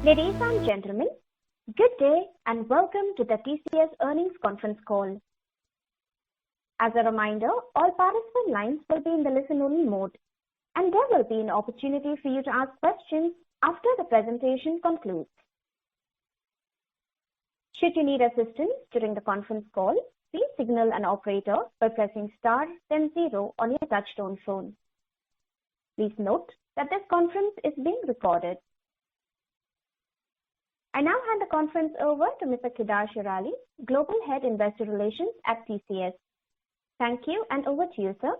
Ladies and gentlemen, good day and welcome to the TCS earnings conference call. As a reminder, all participant lines will be in the listen-only mode, and there will be an opportunity for you to ask questions after the presentation concludes. Should you need assistance during the conference call, please signal an operator by pressing star then 0 on your touchtone phone. Please note that this conference is being recorded. I now hand the conference over to Mr. Kedar Shirali, Global Head Investor Relations at TCS. Thank you, and over to you, sir.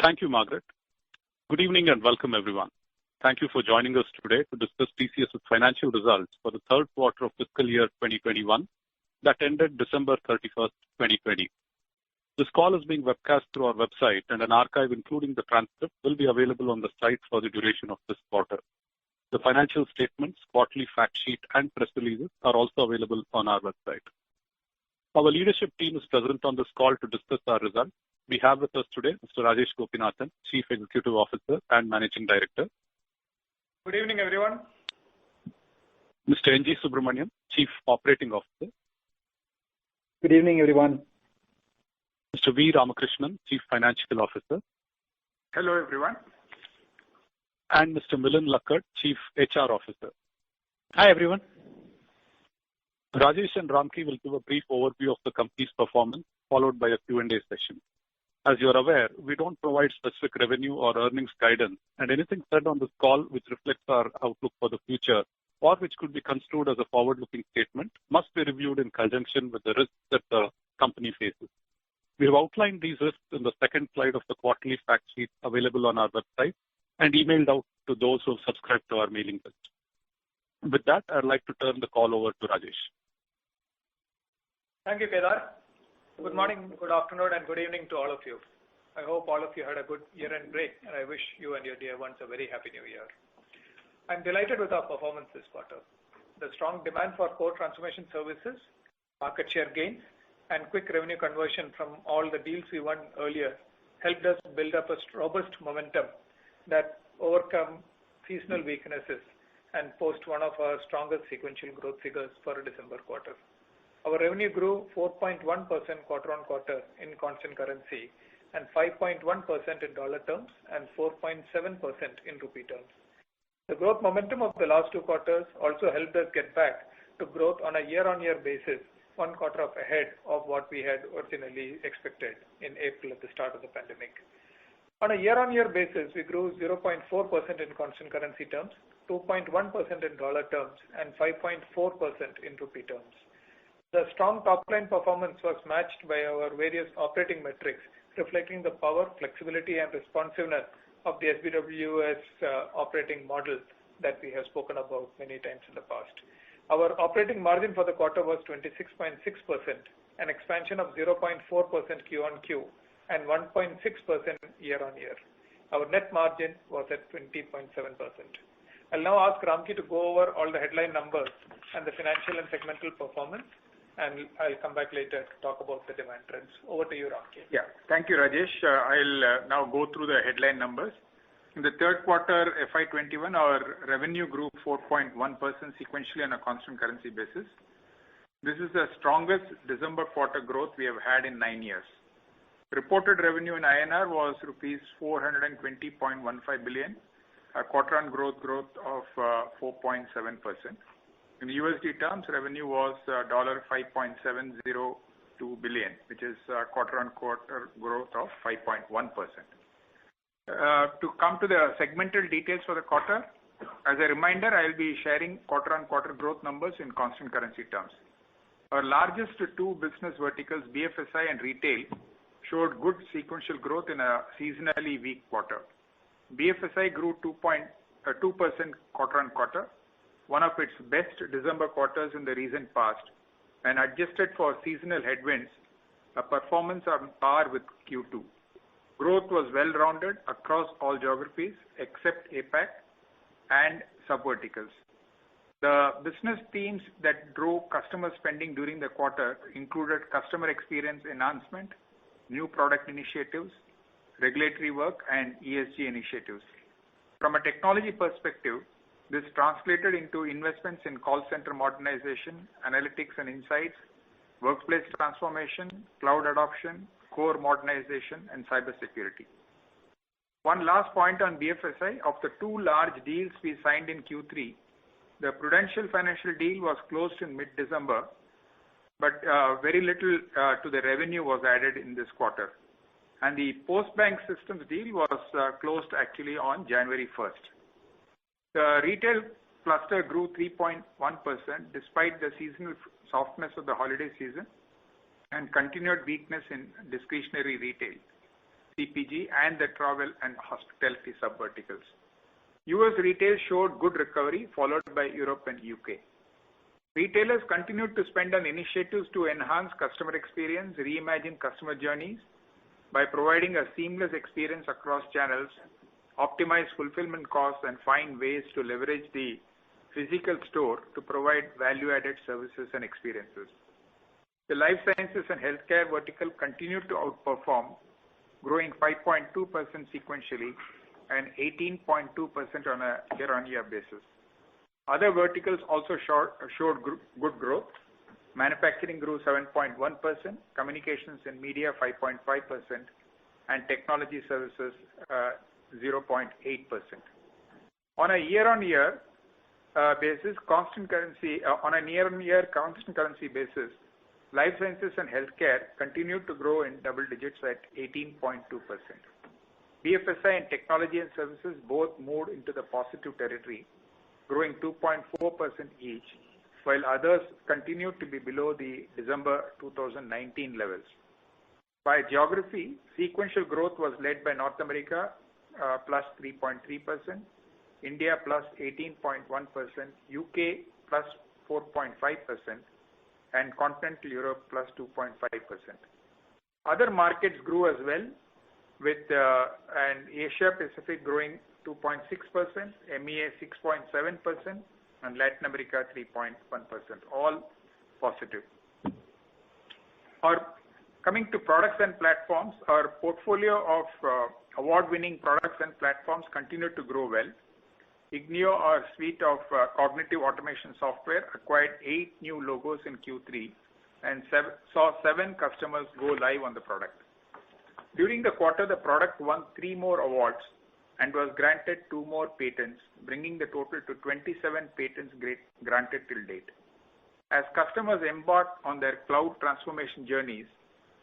Thank you, Margaret. Good evening and welcome, everyone. Thank you for joining us today to discuss TCS's financial results for the third quarter of fiscal year 2021 that ended December 31st, 2020. This call is being webcast through our website, and an archive including the transcript will be available on the site for the duration of this quarter. The financial statements, quarterly fact sheet, and press releases are also available on our website. Our leadership team is present on this call to discuss our results. We have with us today Mr. Rajesh Gopinathan, Chief Executive Officer and Managing Director. Good evening, everyone. Mr. N.G. Subramaniam, Chief Operating Officer. Good evening, everyone. Mr. V. Ramakrishnan, Chief Financial Officer. Hello, everyone. And Mr. Milind Lakkad, Chief HR Officer. Hi, everyone. Rajesh and Ramki will give a brief overview of the company's performance, followed by a Q&A session. As you're aware, we don't provide specific revenue or earnings guidance, and anything said on this call which reflects our outlook for the future or which could be construed as a forward-looking statement must be reviewed in conjunction with the risks that the company faces. We have outlined these risks in the second slide of the quarterly fact sheet available on our website and emailed out to those who have subscribed to our mailing list. With that, I'd like to turn the call over to Rajesh. Thank you, Kedar. Good morning, good afternoon, and good evening to all of you. I hope all of you had a good year-end break, and I wish you and your dear ones a very happy new year. I'm delighted with our performance this quarter. The strong demand for core transformation services, market share gains, and quick revenue conversion from all the deals we won earlier helped us build up a robust momentum that overcome seasonal weaknesses and post one of our strongest sequential growth figures for a December quarter. Our revenue grew 4.1% quarter-on-quarter in constant currency and 5.1% in dollar terms and 4.7% in rupee terms. The growth momentum of the last two quarters also helped us get back to growth on a year-on-year basis, one quarter ahead of what we had originally expected in April at the start of the pandemic. On a year-on-year basis, we grew 0.4% in constant currency terms, 2.1% in dollar terms, and 5.4% in rupee terms. The strong top-line performance was matched by our various operating metrics, reflecting the power, flexibility, and responsiveness of the SBWS operating model that we have spoken about many times in the past. Our operating margin for the quarter was 26.6%, an expansion of 0.4% Q-on-Q, and 1.6% year-on-year. Our net margin was at 20.7%. I'll now ask Ramki to go over all the headline numbers and the financial and segmental performance, and I'll come back later to talk about the demand trends. Over to you, Ramki. Yeah, thank you, Rajesh. I'll now go through the headline numbers. In the third quarter FY21, our revenue grew 4.1% sequentially on a constant currency basis. This is the strongest December quarter growth we have had in 9 years. Reported revenue in INR was rupees 420.15 billion, a quarter-on-growth of 4.7%. In USD terms, revenue was $5.702 billion, which is quarter-on-quarter growth of 5.1%. To come to the segmental details for the quarter, as a reminder, I'll be sharing quarter-on-quarter growth numbers in constant currency terms. Our largest two business verticals, BFSI and retail, showed good sequential growth in a seasonally weak quarter. BFSI grew 2% quarter-on-quarter, one of its best December quarters in the recent past, and adjusted for seasonal headwinds, a performance on par with Q2. Growth was well-rounded across all geographies except APAC and sub-verticals. The business themes that drove customer spending during the quarter included customer experience enhancement, new product initiatives, regulatory work, and ESG initiatives. From a technology perspective, This translated into investments in call center modernization, analytics and insights, workplace transformation, cloud adoption, core modernization, and cybersecurity. One last point on BFSI. Of the two large deals we signed in Q3, the Prudential Financial deal was closed in mid-December, but very little to the revenue was added in this quarter. And the Postbank Systems deal was closed actually on January 1st. The retail cluster grew 3.1% despite the seasonal softness of the holiday season and continued weakness in discretionary retail, CPG, and the travel and hospitality subverticals. US retail showed good recovery, followed by Europe and UK. Retailers continued to spend on initiatives to enhance customer experience, reimagine customer journeys by providing a seamless experience across channels, optimize fulfillment costs, and find ways to leverage the physical store to provide value-added services and experiences. The life sciences and healthcare vertical continued to outperform, growing 5.2% sequentially and 18.2% on a year-on-year basis. Other verticals also showed good growth. Manufacturing grew 7.1%, communications and media 5.5%, and technology services 0.8%. On a year-on-year basis, constant currency basis, life sciences and healthcare continued to grow in double digits at 18.2%. BFSI and technology and services both moved into the positive territory, growing 2.4% each, while others continued to be below the December 2019 levels. By geography, sequential growth was led by North America plus 3.3%, India plus 18.1%, UK plus 4.5%, and Continental Europe plus 2.5%. Other markets grew as well, with and Asia Pacific growing 2.6%, MEA 6.7%, and Latin America 3.1%, all positive. Coming to products and platforms, our portfolio of award-winning products and platforms continued to grow well. Ignio, our suite of cognitive automation software, acquired 8 new logos in Q3 and saw 7 customers go live on the product. During the quarter, the product won 3 more awards and was granted 2 more patents, bringing the total to 27 patents granted till date. As customers embark on their cloud transformation journeys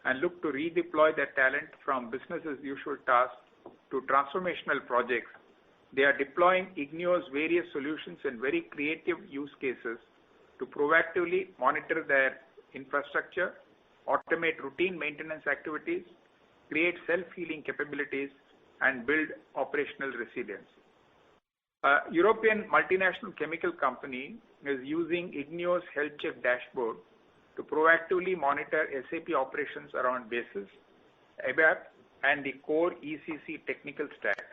and look to redeploy their talent from business as usual tasks to transformational projects, they are deploying Ignio's various solutions in very creative use cases to proactively monitor their infrastructure, automate routine maintenance activities, create self-healing capabilities, and build operational resilience. A European multinational chemical company is using Ignio's Health Check dashboard to proactively monitor SAP operations around BASIS, ABAP, and the core ECC technical stack.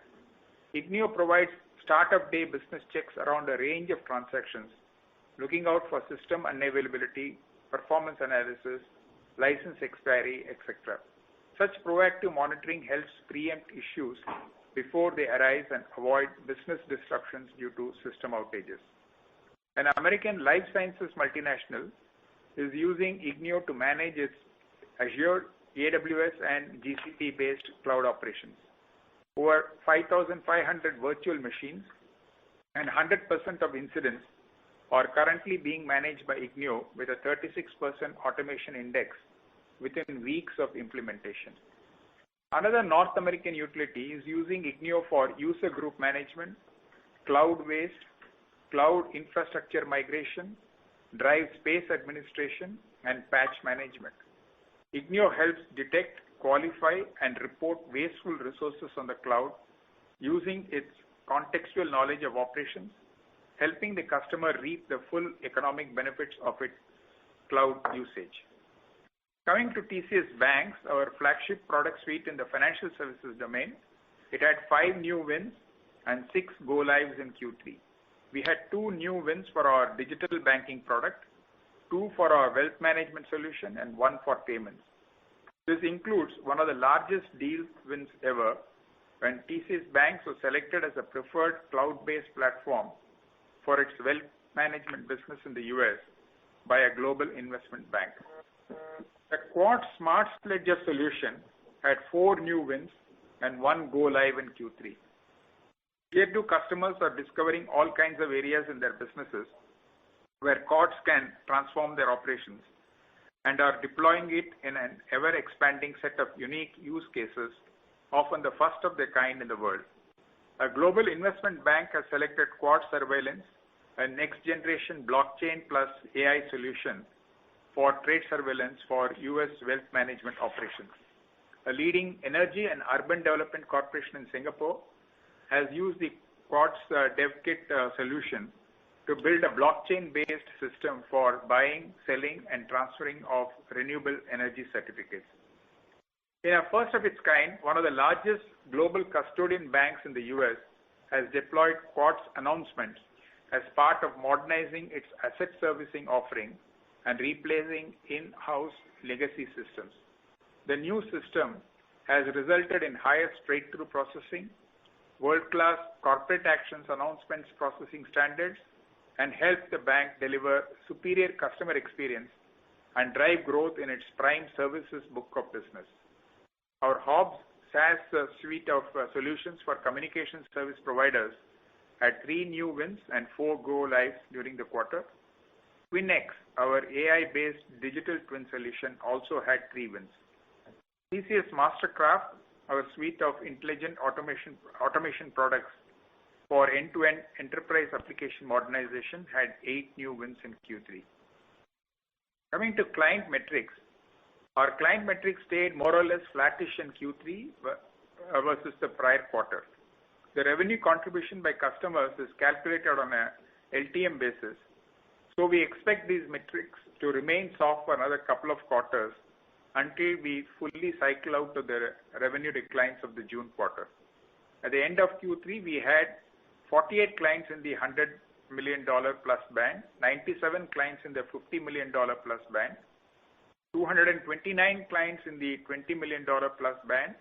Ignio provides startup day business checks around a range of transactions, looking out for system unavailability, performance analysis, license expiry, etc. Such proactive monitoring helps preempt issues before they arise and avoid business disruptions due to system outages. An American life sciences multinational is using Ignio to manage its Azure, AWS, and GCP-based cloud operations. Over 5,500 virtual machines and 100% of incidents are currently being managed by Ignio with a 36% automation index within weeks of implementation. Another North American utility is using Ignio for user group management, cloud waste, cloud infrastructure migration, drive space administration, and patch management. Ignio helps detect, qualify, and report wasteful resources on the cloud using its contextual knowledge of operations, helping the customer reap the full economic benefits of its cloud usage. Coming to TCS BaNCS, our flagship product suite in the financial services domain, it had 5 new wins and 6 go-lives in Q3. We had 2 new wins for our digital banking product, 2 for our wealth management solution, and 1 for payments. This includes one of the largest deal wins ever when TCS BaNCS was selected as a preferred cloud-based platform for its wealth management business in the US by a global investment bank. The Quartz Smart Ledger solution had 4 new wins and 1 go live in Q3. Tier 2 customers are discovering all kinds of areas in their businesses where Quartz can transform their operations and are deploying it in an ever-expanding set of unique use cases, often the first of their kind in the world. A global investment bank has selected Quartz Surveillance, a next-generation blockchain plus AI solution for trade surveillance for U.S. wealth management operations. A leading energy and urban development corporation in Singapore has used the Quartz DevKit solution to build a blockchain-based system for buying, selling, and transferring of renewable energy certificates. In a first of its kind, one of the largest global custodian banks in the US has deployed Quartz Announcements as part of modernizing its asset servicing offering and replacing in-house legacy systems. The new system has resulted in higher straight-through processing, world-class corporate actions announcements processing standards, and helped the bank deliver superior customer experience and drive growth in its prime services book of business. Our Hobbs SaaS suite of solutions for communication service providers had 3 new wins and 4 go lives during the quarter. TwinX, our AI-based digital twin solution, also had 3 wins. TCS Mastercraft, our suite of intelligent automation products for end-to-end enterprise application modernization, had 8 new wins in Q3. Coming to client metrics, our client metrics stayed more or less flattish in Q3 versus the prior quarter. The revenue contribution by customers is calculated on a LTM basis, so we expect these metrics to remain soft for another couple of quarters until we fully cycle out of the revenue declines of the June quarter. At the end of Q3, we had 48 clients in the $100 million plus band, 97 clients in the $50 million plus band, 229 clients in the $20 million plus band,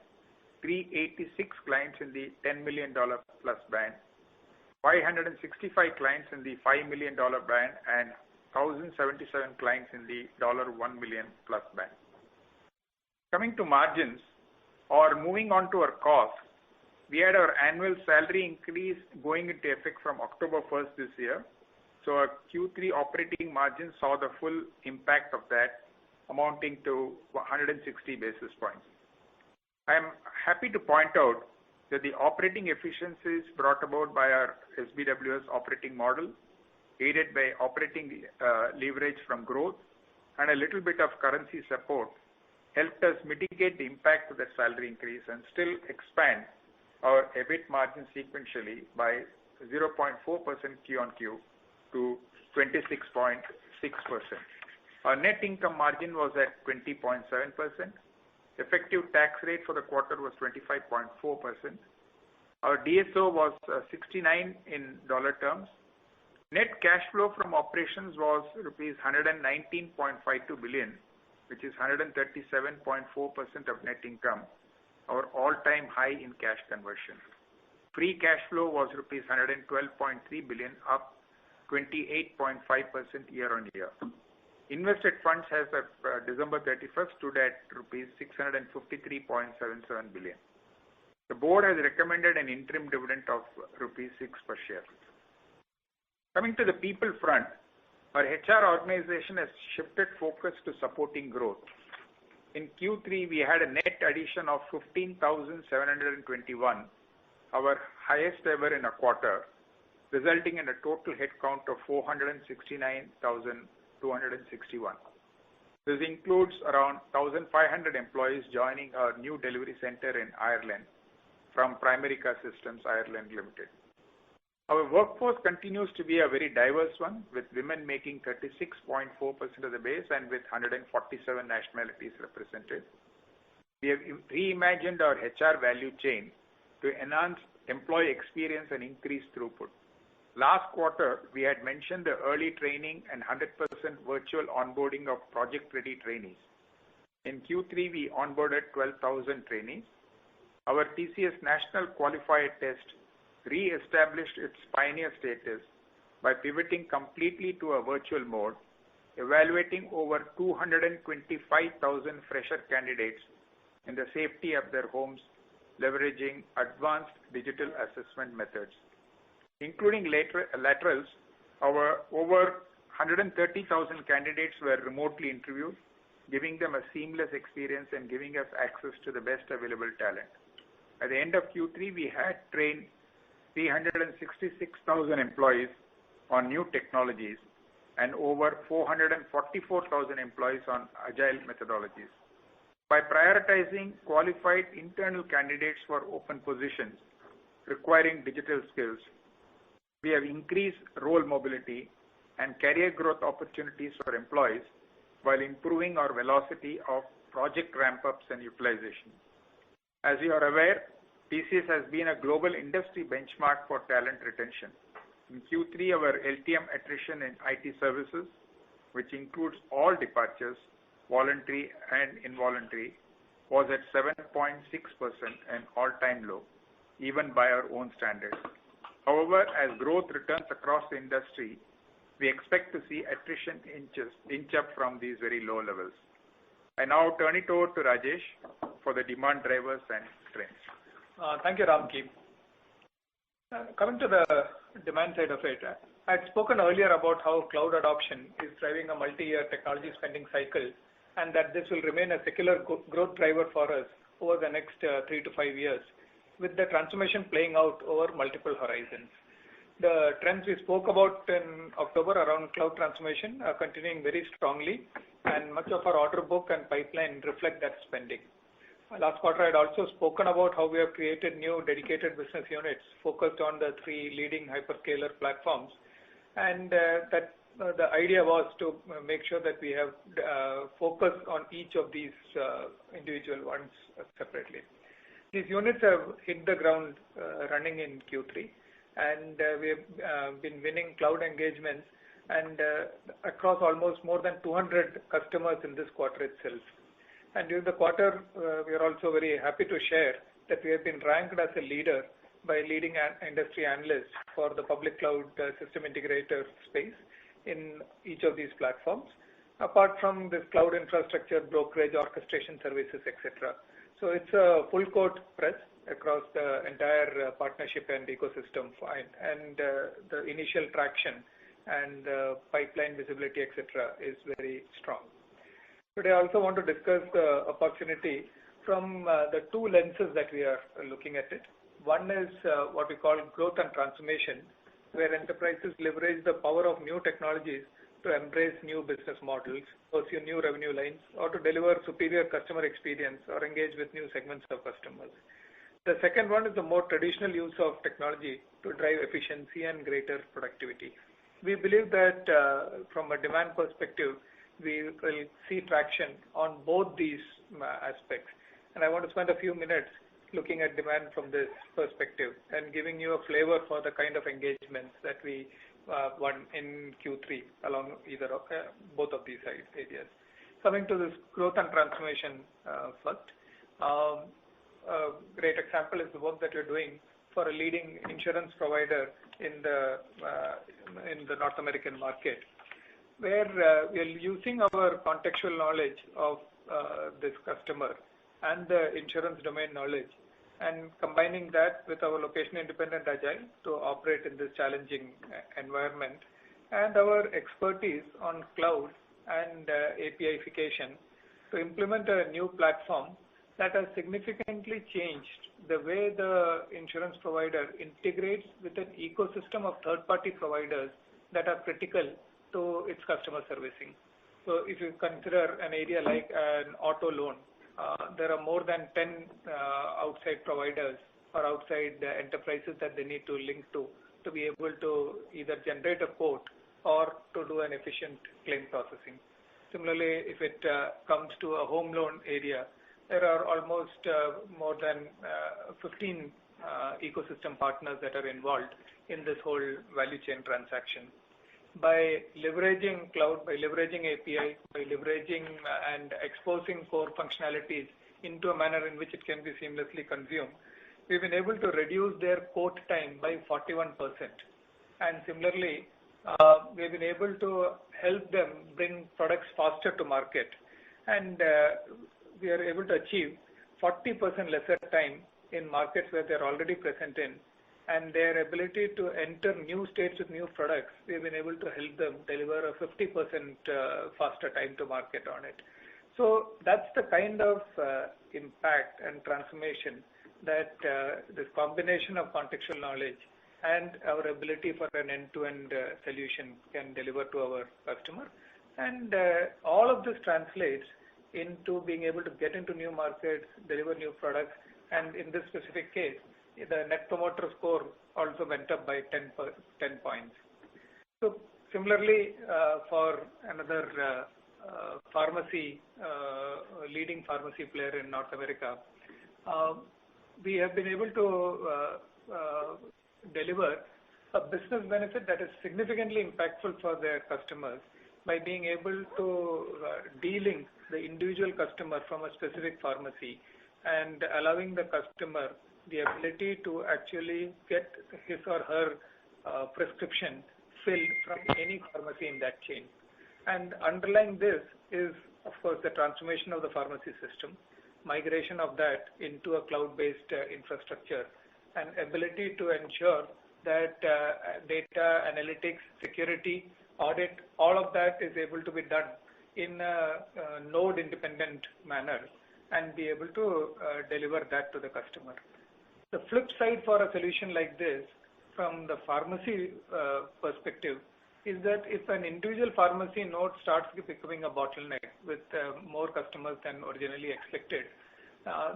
386 clients in the $10 million plus band, 565 clients in the $5 million band, and 1,077 clients in the $1 million plus band. Coming to margins, or moving on to our costs, we had our annual salary increase going into effect from October 1st this year. So our Q3 operating margin saw the full impact of that, amounting to 160 basis points. I am happy to point out that the operating efficiencies brought about by our SBWS operating model, aided by operating leverage from growth and a little bit of currency support, helped us mitigate the impact of the salary increase and still expand our EBIT margin sequentially by 0.4% Q-on-Q to 26.6%. Our net income margin was at 20.7%. Effective tax rate for the quarter was 25.4%. Our DSO was 69 in dollar terms. Net cash flow from operations was rupees 119.52 billion, which is 137.4% of net income, our all-time high in cash conversion. Free cash flow was rupees 112.3 billion, up 28.5% year-on-year. Invested funds as of December 31st stood at rupees 653.77 billion. The board has recommended an interim dividend of rupees 6 per share. Coming to the people front, our HR organization has shifted focus to supporting growth. In Q3, we had a net addition of 15,721, our highest ever in a quarter, resulting in a total headcount of 469,261. This includes around 1,500 employees joining our new delivery center in Ireland from Primerica Systems Ireland Limited. Our workforce continues to be a very diverse one, with women making 36.4% of the base and with 147 nationalities represented. We have reimagined our HR value chain to enhance employee experience and increase throughput. Last quarter, we had mentioned the early training and 100% virtual onboarding of project-ready trainees. In Q3, we onboarded 12,000 trainees. Our TCS National Qualifier Test re-established its pioneer status by pivoting completely to a virtual mode, evaluating over 225,000 fresher candidates in the safety of their homes, leveraging advanced digital assessment methods. Including laterals, over 130,000 candidates were remotely interviewed, giving them a seamless experience and giving us access to the best available talent. At the end of Q3, we had trained 366,000 employees on new technologies and over 444,000 employees on agile methodologies. By prioritizing qualified internal candidates for open positions requiring digital skills, we have increased role mobility and career growth opportunities for employees while improving our velocity of project ramp-ups and utilization. As you are aware, TCS has been a global industry benchmark for talent retention. In Q3, our LTM attrition in IT services, which includes all departures, voluntary and involuntary, was at 7.6%, an all-time low, even by our own standards. However, as growth returns across the industry, we expect to see attrition inch up from these very low levels. I now turn it over to Rajesh for the demand drivers and trends. Thank you, Ramki. Coming to the demand side of it, I had spoken earlier about how cloud adoption is driving a multi-year technology spending cycle, and that this will remain a secular growth driver for us over the next 3 to 5 years, with the transformation playing out over multiple horizons. The trends we spoke about in October around cloud transformation are continuing very strongly, and much of our order book and pipeline reflect that spending. Last quarter, I had also spoken about how we have created new dedicated business units focused on the 3 leading hyperscaler platforms, and that the idea was to make sure that we have focus on each of these individual ones separately. These units have hit the ground running in Q3, and we have been winning cloud engagements and across almost more than 200 customers in this quarter itself. And during the quarter, we are also very happy to share that we have been ranked as a leader by leading industry analysts for the public cloud system integrator space in each of these platforms, apart from this cloud infrastructure, brokerage, orchestration services, etc. So it's a full court press across the entire partnership and ecosystem, and the initial traction and pipeline visibility, etc., is very strong. Today, I also want to discuss the opportunity from the 2 lenses that we are looking at it. One is what we call growth and transformation, where enterprises leverage the power of new technologies to embrace new business models, pursue new revenue lines, or to deliver superior customer experience or engage with new segments of customers. The second one is the more traditional use of technology to drive efficiency and greater productivity. We believe that from a demand perspective, we will see traction on both these aspects. And I want to spend a few minutes looking at demand from this perspective and giving you a flavor for the kind of engagements that we won in Q3 along both of these areas. Coming to this growth and transformation first, a great example is the work that you're doing for a leading insurance provider in the North American market, where we are using our contextual knowledge of this customer and the insurance domain knowledge and combining that with our location-independent agile to operate in this challenging environment, and our expertise on cloud and APIification to implement a new platform that has significantly changed the way the insurance provider integrates with an ecosystem of third-party providers that are critical to its customer servicing. So if you consider an area like an auto loan, there are more than 10 outside providers or outside enterprises that they need to link to be able to either generate a quote or to do an efficient claim processing. Similarly, if it comes to a home loan area, there are almost more than 15 ecosystem partners that are involved in this whole value chain transaction. By leveraging cloud, by leveraging API, by leveraging and exposing core functionalities into a manner in which it can be seamlessly consumed, we've been able to reduce their quote time by 41%. And similarly, we've been able to help them bring products faster to market, and we are able to achieve 40% lesser time in markets where they're already present in, and their ability to enter new states with new products, we've been able to help them deliver a 50% faster time to market on it. So that's the kind of impact and transformation that this combination of contextual knowledge and our ability for an end-to-end solution can deliver to our customer. And all of this translates into being able to get into new markets, deliver new products, and in this specific case, the Net Promoter Score also went up by 10 points. So similarly, for another leading pharmacy player in North America, we have been able to deliver a business benefit that is significantly impactful for their customers by being able to de-link the individual customer from a specific pharmacy and allowing the customer the ability to actually get his or her prescription filled from any pharmacy in that chain. And underlying this is, of course, the transformation of the pharmacy system, migration of that into a cloud-based infrastructure, and ability to ensure that data analytics, security, audit, all of that is able to be done in a node-independent manner and be able to deliver that to the customer. The flip side for a solution like this, from the pharmacy perspective, is that if an individual pharmacy node starts becoming a bottleneck with more customers than originally expected,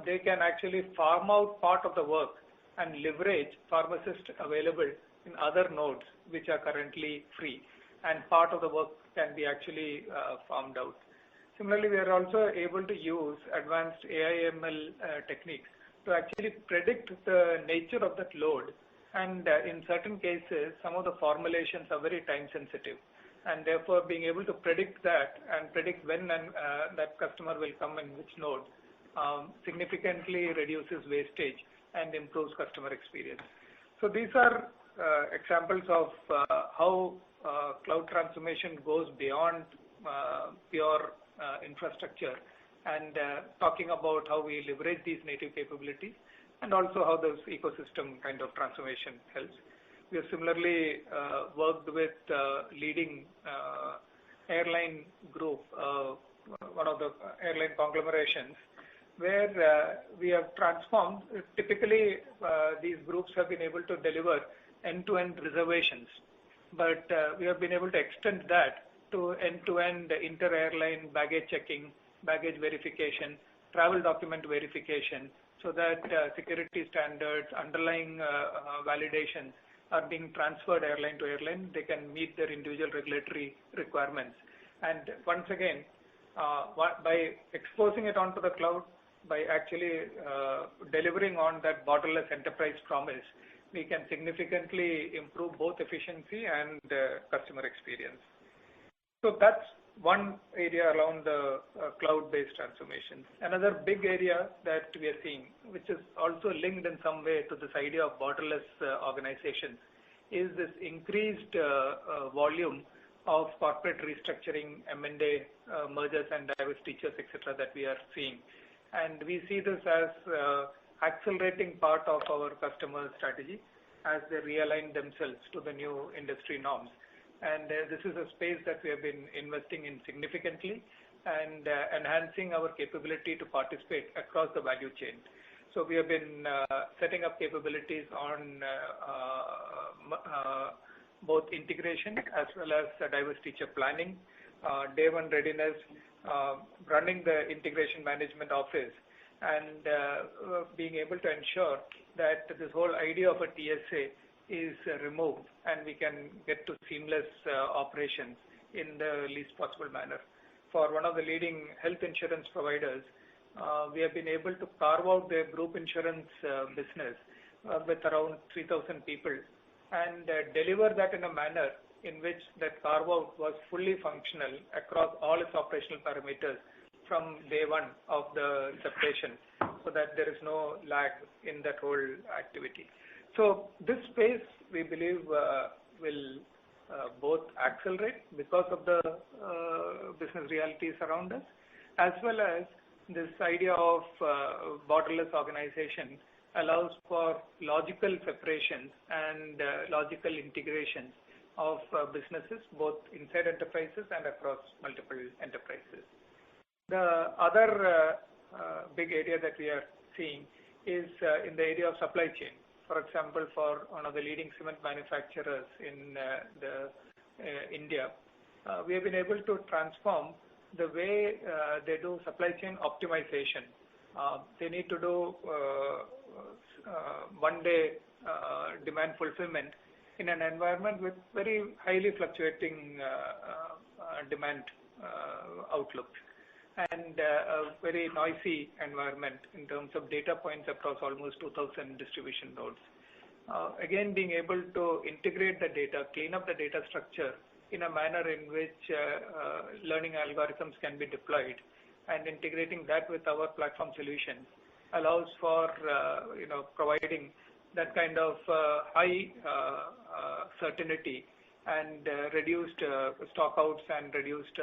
they can actually farm out part of the work and leverage pharmacists available in other nodes which are currently free, and part of the work can be actually farmed out. Similarly, we are also able to use advanced AI/ML techniques to actually predict the nature of that load, and in certain cases, some of the formulations are very time sensitive, and therefore being able to predict that and predict when that customer will come in which node significantly reduces wastage and improves customer experience. So these are examples of how cloud transformation goes beyond pure infrastructure, and talking about how we leverage these native capabilities and also how this ecosystem kind of transformation helps. We have similarly worked with leading airline group, one of the airline conglomerations, where we have transformed. Typically, these groups have been able to deliver end-to-end reservations, but we have been able to extend that to end-to-end inter-airline baggage checking, baggage verification, travel document verification, so that security standards, underlying validations are being transferred airline to airline. They can meet their individual regulatory requirements. And once again, by exposing it onto the cloud, by actually delivering on that borderless enterprise promise, we can significantly improve both efficiency and customer experience. So that's one area around the cloud-based transformation. Another big area that we are seeing, which is also linked in some way to this idea of borderless organizations, is this increased volume of corporate restructuring, M&A, mergers and divestitures, etc., that we are seeing. And we see this as accelerating part of our customer strategy as they realign themselves to the new industry norms. And this is a space that we have been investing in significantly and enhancing our capability to participate across the value chain. So we have been setting up capabilities on both integration as well as divestiture planning, day one readiness, running the integration management office, and being able to ensure that this whole idea of a TSA is removed and we can get to seamless operations in the least possible manner. For one of the leading health insurance providers, we have been able to carve out their group insurance business with around 3,000 people and deliver that in a manner in which that carve out was fully functional across all its operational parameters from day one of the separation, so that there is no lag in that whole activity. So this space, we believe, will both accelerate because of the business realities around us, as well as this idea of borderless organization allows for logical separations and logical integrations of businesses both inside enterprises and across multiple enterprises. The other big area that we are seeing is in the area of supply chain. For example, for one of the leading cement manufacturers in India, we have been able to transform the way they do supply chain optimization. They need to do one-day demand fulfillment in an environment with very highly fluctuating demand outlook and a very noisy environment in terms of data points across almost 2,000 distribution nodes. Again, being able to integrate the data, clean up the data structure in a manner in which learning algorithms can be deployed, and integrating that with our platform solutions allows for providing that kind of high certainty and reduced stockouts and reduced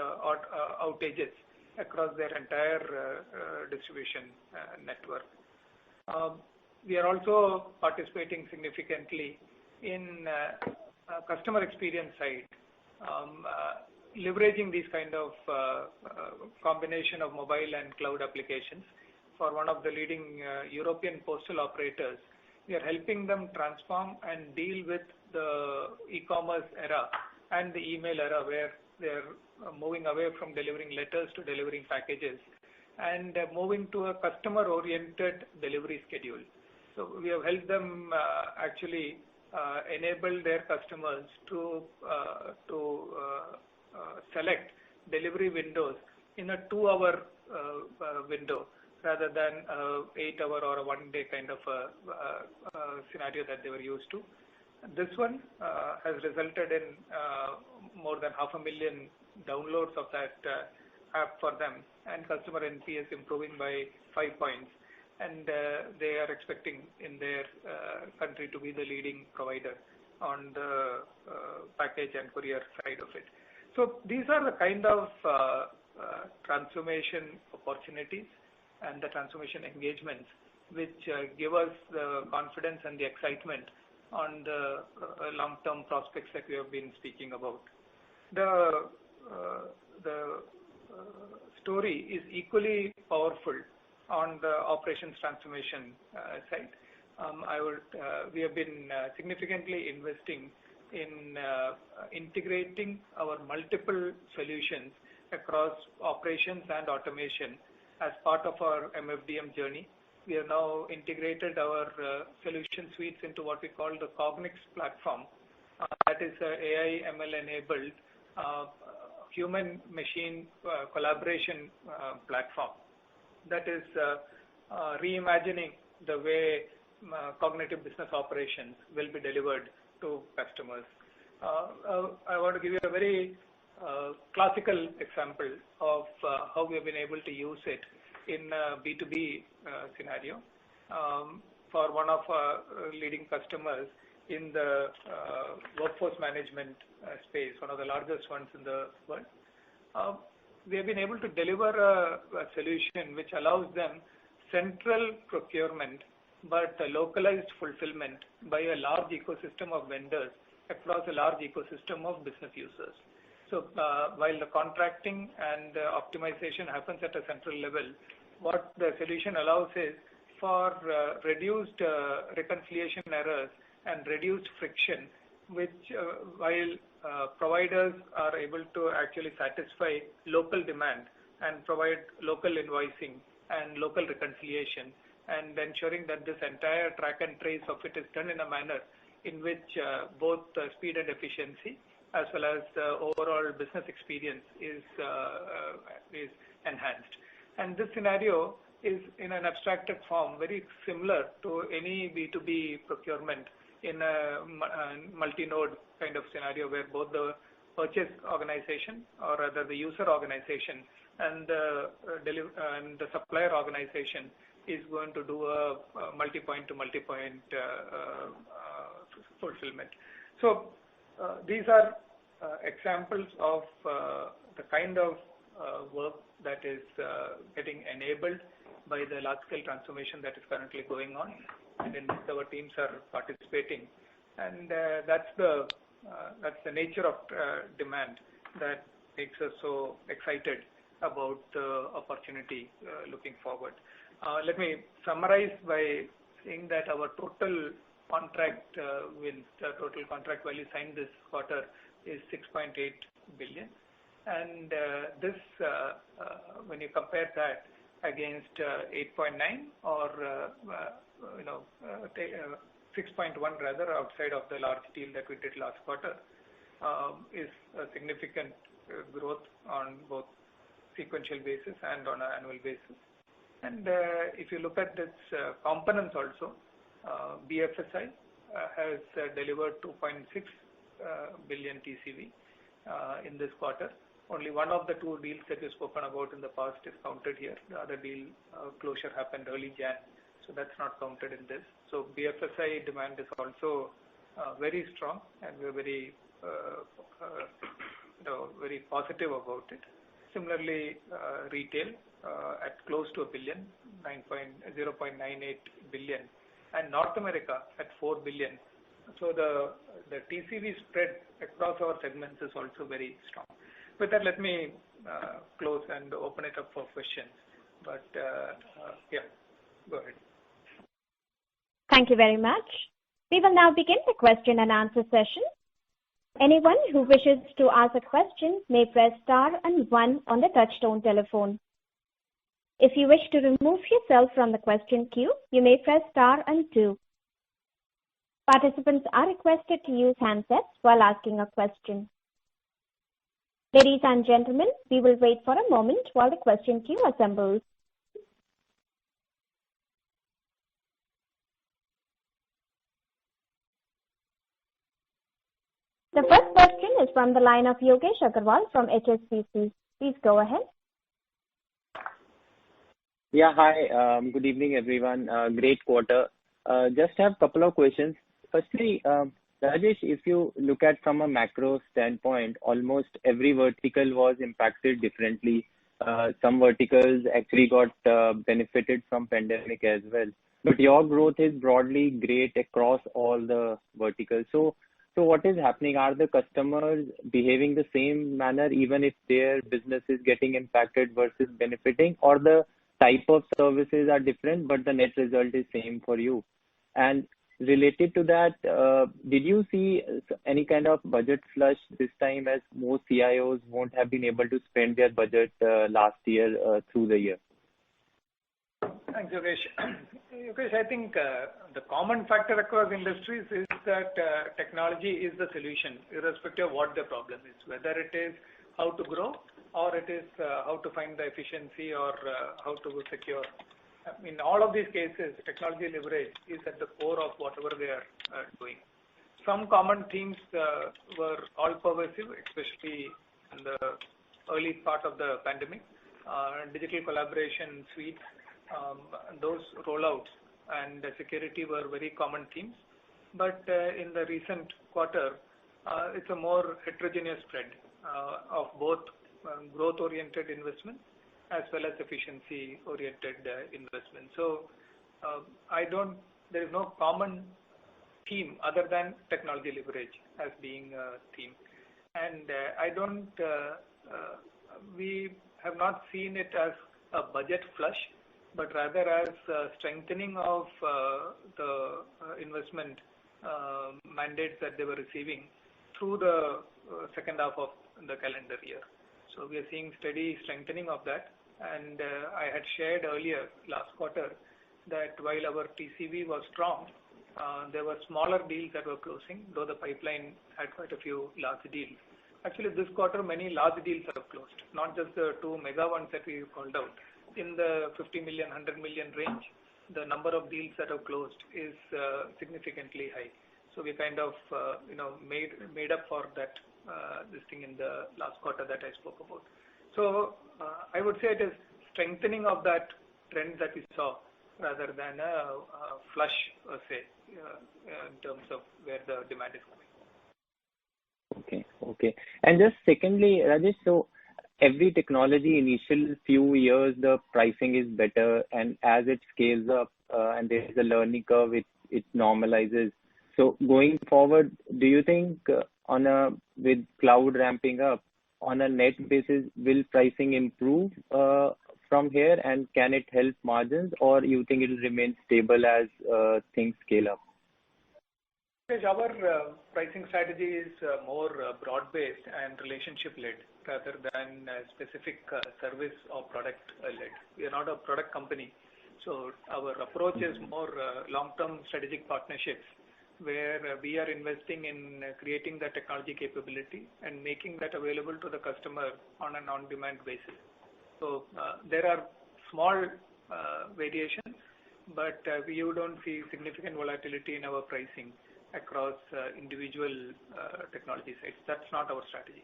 outages across their entire distribution network. We are also participating significantly in customer experience side, leveraging these kind of combination of mobile and cloud applications. For one of the leading European postal operators, we are helping them transform and deal with the e-commerce era and the email era, where they're moving away from delivering letters to delivering packages and moving to a customer-oriented delivery schedule. So we have helped them actually enable their customers to select delivery windows in a 2-hour window rather than an 8-hour or a 1-day kind of scenario that they were used to. This one has resulted in more than 500,000 downloads of that app for them, and customer NPS improving by 5 points. And they are expecting in their country to be the leading provider on the package and courier side of it. So these are the kind of transformation opportunities and the transformation engagements which give us the confidence and the excitement on the long-term prospects that we have been speaking about. The story is equally powerful on the operations transformation side. We have been significantly investing in integrating our multiple solutions across operations and automation as part of our MFDM journey. We have now integrated our solution suites into what we call the Cognix platform. That is AI ML enabled human-machine collaboration platform that is reimagining the way cognitive business operations will be delivered to customers. I want to give you a very classical example of how we have been able to use it in a B2B scenario for one of our leading customers in the workforce management space, one of the largest ones in the world. We have been able to deliver a solution which allows them central procurement but localized fulfillment by a large ecosystem of vendors across a large ecosystem of business users. So while the contracting and optimization happens at a central level, what the solution allows is for reduced reconciliation errors and reduced friction, which while providers are able to actually satisfy local demand and provide local invoicing and local reconciliation, and ensuring that this entire track and trace of it is done in a manner in which both speed and efficiency as well as the overall business experience is enhanced. And this scenario is in an abstracted form very similar to any B2B procurement in a multi-node kind of scenario where both the purchase organization, or rather the user organization, and the supplier organization is going to do a multi-point to multi-point fulfillment. So these are examples of the kind of work that is getting enabled by the large-scale transformation that is currently going on, and in which our teams are participating. And that's the nature of demand that makes us so excited about the opportunity looking forward. Let me summarize by saying that our total contract wins, total contract value signed this quarter is 6.8 billion. And this, when you compare that against 8.9 or 6.1 rather, outside of the large deal that we did last quarter, is a significant growth on both sequential basis and on an annual basis. And if you look at its components also, BFSI has delivered 2.6 billion TCV in this quarter. Only one of the two deals that we've spoken about in the past is counted here. The other deal closure happened early Jan, so that's not counted in this. So BFSI demand is also very strong, and we're very very positive about it. Similarly, retail at close to a billion, 0.98 billion, and North America at 4 billion. So the TCV spread across our segments is also very strong. With that, let me close and open it up for questions. But yeah, go ahead. Thank you very much. We will now begin the question and answer session. Anyone who wishes to ask a question may press star and 1 on the touchtone telephone. If you wish to remove yourself from the question queue, you may press star and 2. Participants are requested to use handsets while asking a question. Ladies and gentlemen, we will wait for a moment while the question queue assembles. The first question is from the line of Yogesh Aggarwal from HSBC. Please go ahead. Yeah, hi. Good evening, everyone. Great quarter. Just have a couple of questions. Firstly, Rajesh, if you look at from a macro standpoint, almost every vertical was impacted differently. Some verticals actually got benefited from pandemic as well. But your growth is broadly great across all the verticals. So what is happening? Are the customers behaving the same manner even if their business is getting impacted versus benefiting, or the type of services are different but the net result is same for you? And related to that, did you see any kind of budget flush this time, as most CIOs won't have been able to spend their budget last year through the year? Thanks, Yogesh. Yogesh, I think the common factor across industries is that technology is the solution, irrespective of what the problem is, whether it is how to grow or it is how to find the efficiency or how to secure. In all of these cases, technology leverage is at the core of whatever they are doing. Some common themes were all pervasive, especially in the early part of the pandemic. Digital collaboration suite, those rollouts and security were very common themes. But in the recent quarter, it's a more heterogeneous spread of both growth-oriented investments as well as efficiency-oriented investment. So there is no common theme other than technology leverage as being a theme. And we have not seen it as a budget flush, but rather as strengthening of the investment mandates that they were receiving through the second half of the calendar year. So we are seeing steady strengthening of that. And I had shared earlier last quarter that while our TCV was strong, there were smaller deals that were closing, though the pipeline had quite a few large deals. Actually, this quarter, many large deals have closed, not just the two mega ones that we called out. In the 50 million, 100 million range, the number of deals that have closed is significantly high. So we kind of made up for that this thing in the last quarter that I spoke about. So I would say it is strengthening of that trend that we saw rather than a flush per se in terms of where the demand is coming. Okay. And just secondly, Rajesh, so every technology initial few years, the pricing is better, and as it scales up, and there is a learning curve, it normalizes. So going forward, do you think with cloud ramping up on a net basis, will pricing improve from here, and can it help margins, or you think it will remain stable as things scale up? Our pricing strategy is more broad-based and relationship-led rather than specific service or product-led. We are not a product company, so our approach is more long-term strategic partnerships where we are investing in creating the technology capability and making that available to the customer on an on-demand basis. So there are small variations, but you don't see significant volatility in our pricing across individual technology sites. That's not our strategy.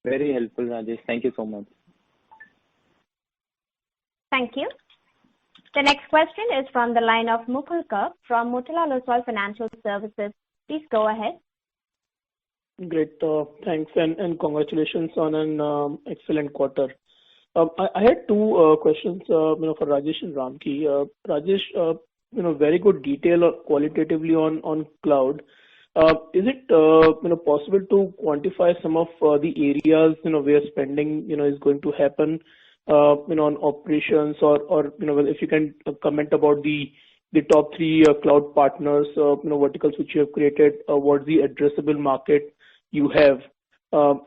Very helpful, Rajesh. Thank you so much. Thank you. The next question is from the line of Mukul Garg from Motilal Oswal Financial Services. Please go ahead. Great. Thanks and congratulations on an excellent quarter. I had two questions, for Rajesh and Ramki. Rajesh, very good detail qualitatively on cloud. Is it possible to quantify some of the areas where spending is going to happen on operations, or if you can comment about the top three cloud partners, verticals which you have created, what's the addressable market you have,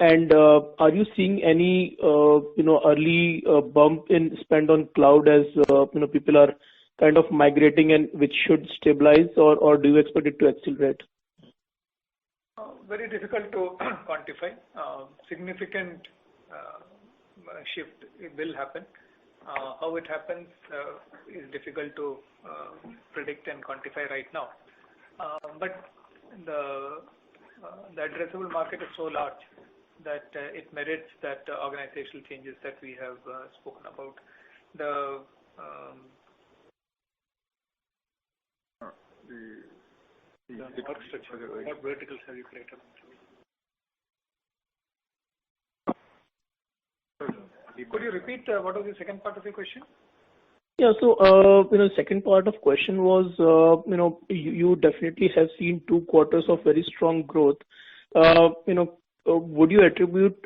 and are you seeing any early bump in spend on cloud as people are kind of migrating, and which should stabilize, or do you expect it to accelerate? Very difficult to quantify. Significant shift will happen. How it happens is difficult to predict and quantify right now. But the addressable market is so large that it merits that organizational changes that we have spoken about. The work structure, what verticals have you created? Could you repeat what was the second part of your question? Yeah, so second part of question was, you definitely have seen 2 quarters of very strong growth. Would you attribute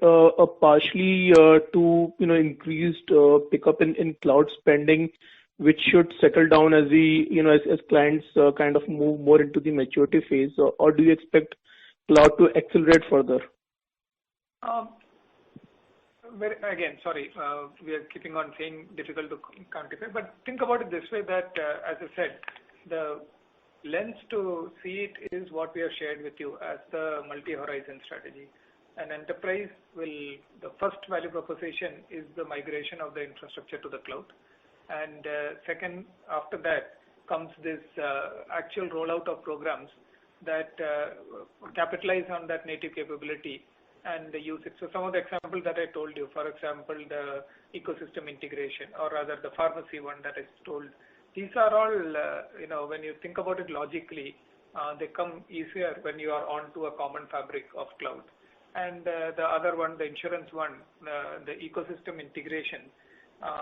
partially to increased pickup in cloud spending, which should settle down as as clients kind of move more into the maturity phase, or do you expect cloud to accelerate further? Again, sorry, we are keeping on saying difficult to quantify, but think about it this way that, as I said, the lens to see it is what we have shared with you as the multi-horizon strategy. An enterprise the first value proposition is the migration of the infrastructure to the cloud. And second, after that comes this actual rollout of programs that capitalize on that native capability and use it. So some of the examples that I told you, for example, the ecosystem integration, or rather the pharmacy one that I told, these are all, when you think about it logically, they come easier when you are onto a common fabric of cloud. And the other one, the insurance one, the ecosystem integration,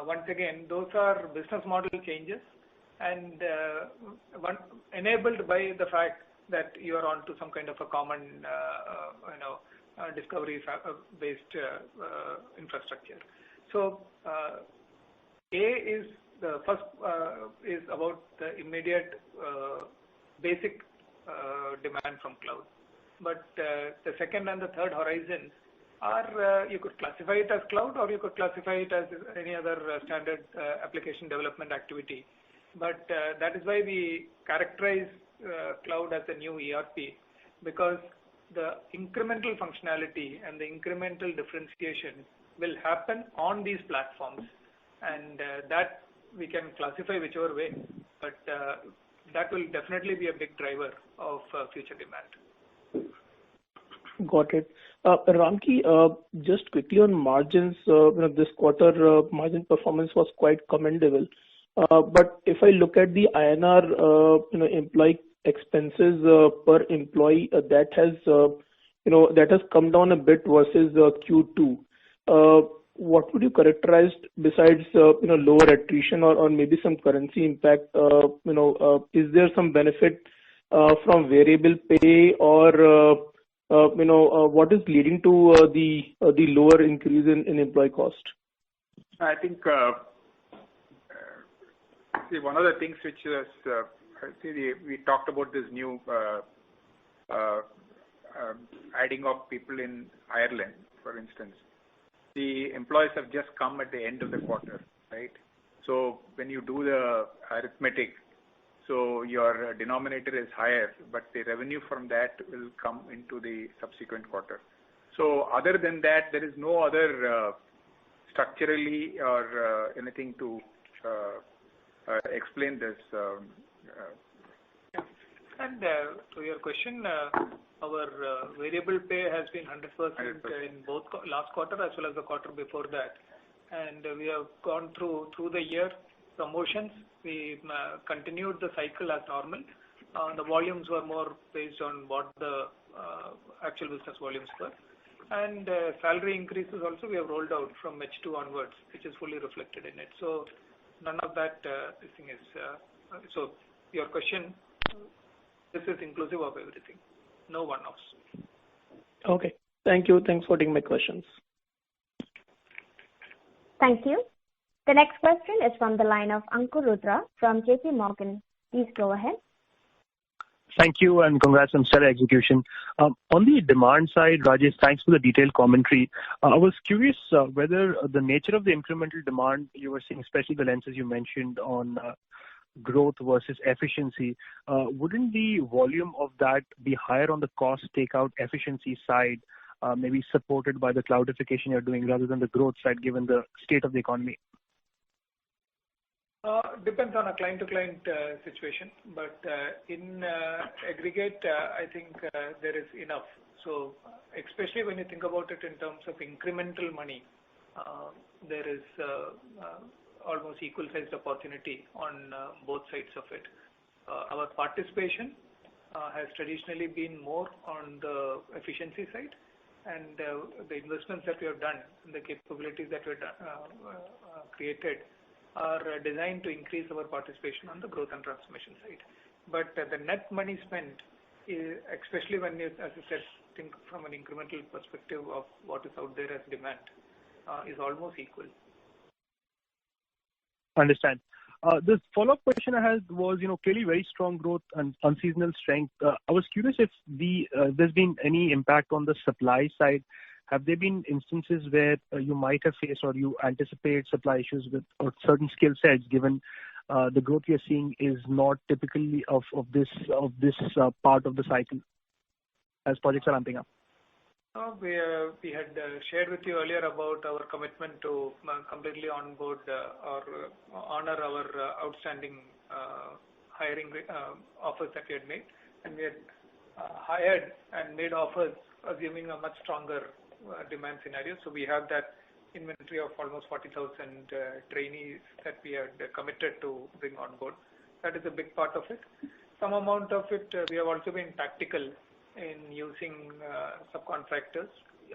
once again, those are business model changes and enabled by the fact that you are onto some kind of a common, discovery-based infrastructure. So, A is the first is about the immediate basic demand from cloud. But the second and the third horizons are, you could classify it as cloud, or you could classify it as any other standard application development activity. But that is why we characterize cloud as a new ERP, because the incremental functionality and the incremental differentiation will happen on these platforms, and that we can classify whichever way, but that will definitely be a big driver of future demand. Got it. Ramki, just quickly on margins, this quarter margin performance was quite commendable. But if I look at the INR, employee expenses per employee that has come down a bit versus Q2. What would you characterize besides lower attrition or maybe some currency impact? Is there some benefit from variable pay or what is leading to the lower increase in employee cost? I think one of the things which is we talked about this new adding of people in Ireland, for instance. The employees have just come at the end of the quarter, right? So when you do the arithmetic, so your denominator is higher, but the revenue from that will come into the subsequent quarter. So other than that, there is no other structurally or anything to explain this. And to your question, our variable pay has been 100% in both last quarter as well as the quarter before that. And we have gone through the year promotions. We continued the cycle as normal. The volumes were more based on what the actual business volumes were. And salary increases also we have rolled out from H2 onwards, which is fully reflected in it. So none of that thing is. So your question, this is inclusive of everything. No one-offs. Okay. Thank you. Thanks for taking my questions. Thank you. The next question is from the line of Ankur Rudra from JP Morgan. Please go ahead. Thank you and congrats on stellar execution. On the demand side, Rajesh, thanks for the detailed commentary. I was curious whether the nature of the incremental demand you were seeing, especially the lenses you mentioned on growth versus efficiency, wouldn't the volume of that be higher on the cost takeout efficiency side, maybe supported by the cloudification you're doing rather than the growth side given the state of the economy? Depends on a client-to-client situation, but in aggregate, I think there is enough. So especially when you think about it in terms of incremental money, there is almost equal-sized opportunity on both sides of it. Our participation has traditionally been more on the efficiency side, and the investments that we have done and the capabilities that we have created are designed to increase our participation on the growth and transformation side. But the net money spent, especially when you, as I said, think from an incremental perspective of what is out there as demand, is almost equal. Understand. The follow-up question I had was, clearly very strong growth and unseasonal strength. I was curious if there's been any impact on the supply side. Have there been instances where you might have faced or you anticipate supply issues with or certain skill sets given the growth you're seeing is not typically of this part of the cycle as projects are ramping up? We had shared with you earlier about our commitment to completely onboard or honor our outstanding hiring offers that we had made, and we had hired and made offers assuming a much stronger demand scenario. So we have that inventory of almost 40,000 trainees that we had committed to bring on board. That is a big part of it. Some amount of it, we have also been tactical in using subcontractors.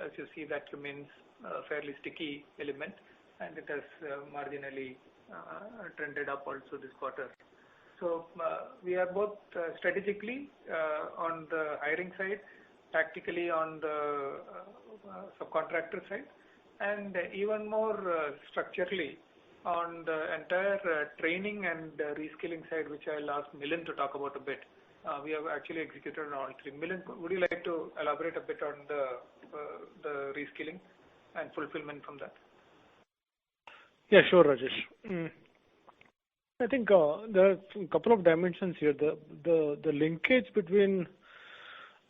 As you see, that remains a fairly sticky element, and it has marginally trended up also this quarter. So we are both strategically on the hiring side, tactically on the subcontractor side, and even more structurally on the entire training and reskilling side, which I'll ask Milind to talk about a bit. We have actually executed on all three. Milind, would you like to elaborate a bit on the reskilling and fulfillment from that? Yeah, sure, Rajesh. I think there are a couple of dimensions here. The linkage between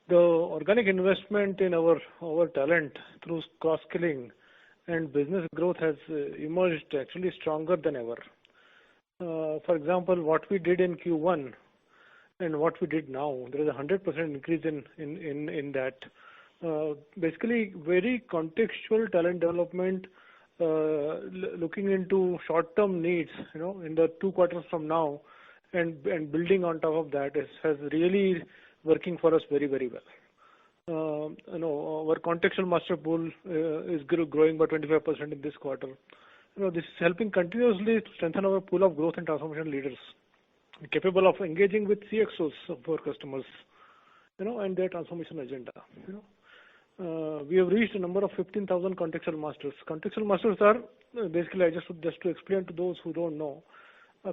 the organic investment in our talent through cross-skilling and business growth has emerged actually stronger than ever. For example, what we did in Q1 and what we did now, there is a 100% increase in that. Basically, very contextual talent development, looking into short-term needs, in the 2 quarters from now, and building on top of that has really working for us very, very well. Our contextual master pool is growing by 25% in this quarter. This is helping continuously to strengthen our pool of growth and transformation leaders capable of engaging with CXOs for customers, and their transformation agenda. We have reached a number of 15,000 contextual masters. Contextual masters are basically, just to explain to those who don't know,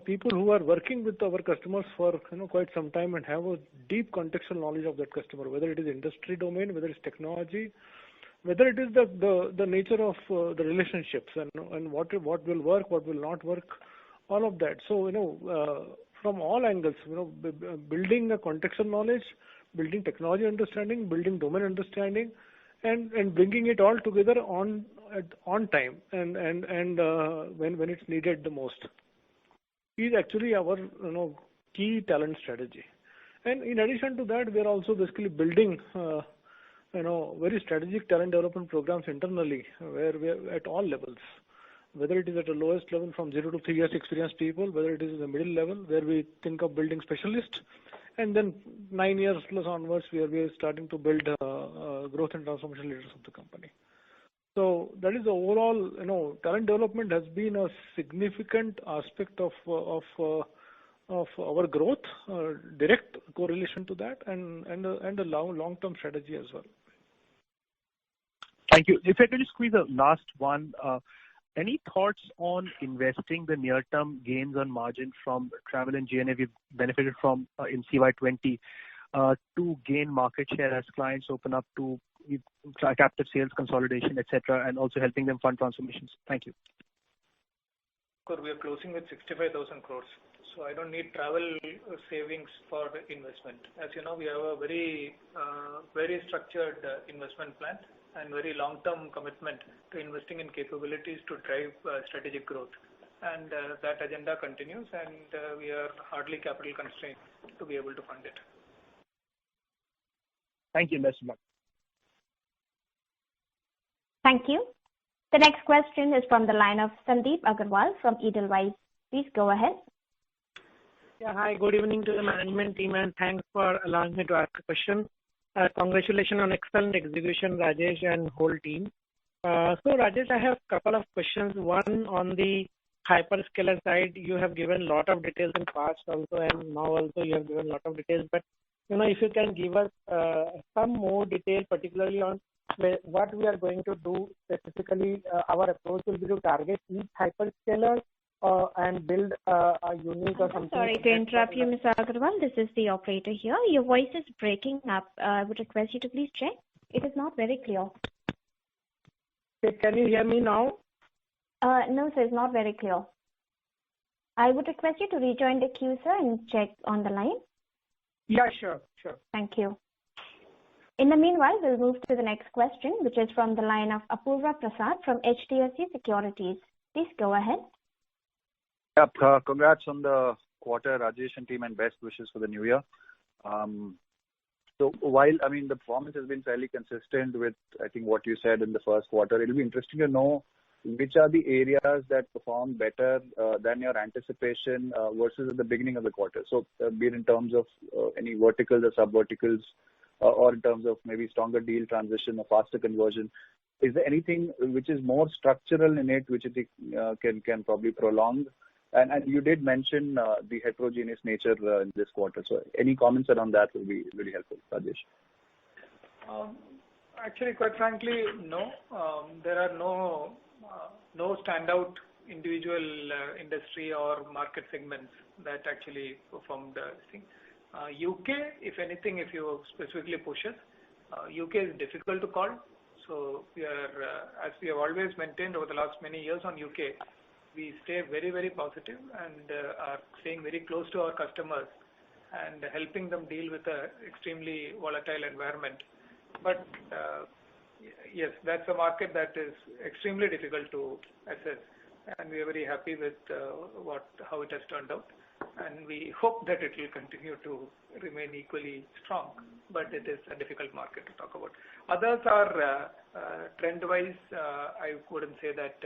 people who are working with our customers for quite some time and have a deep contextual knowledge of that customer, whether it is industry domain, whether it's technology, whether it is the nature of the relationships and what will work, what will not work, all of that. So from all angles, building a contextual knowledge, building technology understanding, building domain understanding, and bringing it all together on time and when it's needed the most is actually our key talent strategy. And in addition to that, we are also basically building very strategic talent development programs internally, where we are at all levels, whether it is at the lowest level from 0 to 3 years experienced people, whether it is in the middle level where we think of building specialists, and then 9 years plus onwards where we are starting to build growth and transformation leaders of the company. So that is the overall, talent development has been a significant aspect of our growth, direct correlation to that, and a long-term strategy as well. Thank you. If I could just squeeze a last one, any thoughts on investing the near-term gains on margin from travel and G&A we've benefited from in CY20 to gain market share as clients open up to captive sales consolidation, etc., and also helping them fund transformations? Thank you. We are closing with 65,000 crores. So I don't need travel savings for investment. As you know, we have a very structured investment plan and very long-term commitment to investing in capabilities to drive strategic growth. And that agenda continues, and we are hardly capital constrained to be able to fund it. Thank you, best of luck. Thank you. The next question is from the line of Sandeep Agarwal from Edelweiss. Please go ahead. Yeah, hi, good evening to the management team, and thanks for allowing me to ask a question. Congratulations on excellent execution, Rajesh and whole team. So Rajesh, I have a couple of questions. One on the hyperscaler side, you have given a lot of details in past also, and now also you have given a lot of details. But if you can give us some more detail, particularly on what we are going to do specifically, our approach will be to target each hyperscaler and build a unique or something. Sorry to interrupt you, Mr. Agarwal. This is the operator here. Your voice is breaking up. I would request you to please check. It is not very clear. Can you hear me now? No, sir, it's not very clear. I would request you to rejoin the queue, sir, and check on the line. Yeah, sure. Thank you. In the meanwhile, we'll move to the next question, which is from the line of Apurva Prasad from HDFC Securities. Please go ahead. Yep, congrats on the quarter, Rajesh and team, and best wishes for the new year. So while, the performance has been fairly consistent with, I think, what you said in the first quarter, it'll be interesting to know which are the areas that perform better than your anticipation versus at the beginning of the quarter. So be it in terms of any verticals or sub-verticals or in terms of maybe stronger deal transition or faster conversion. Is there anything which is more structural in it, which you think can probably prolong? And you did mention the heterogeneous nature in this quarter. So any comments around that will be really helpful, Rajesh. Actually, quite frankly, no. There are no standout individual industry or market segments that actually performed the thing. UK, if anything, if you specifically push it, UK is difficult to call. So we are, as we have always maintained over the last many years on UK, we stay very, very positive and are staying very close to our customers and helping them deal with an extremely volatile environment. But yes, that's a market that is extremely difficult to assess, and we are very happy with how it has turned out. And we hope that it will continue to remain equally strong, but it is a difficult market to talk about. Others are trend-wise. I wouldn't say that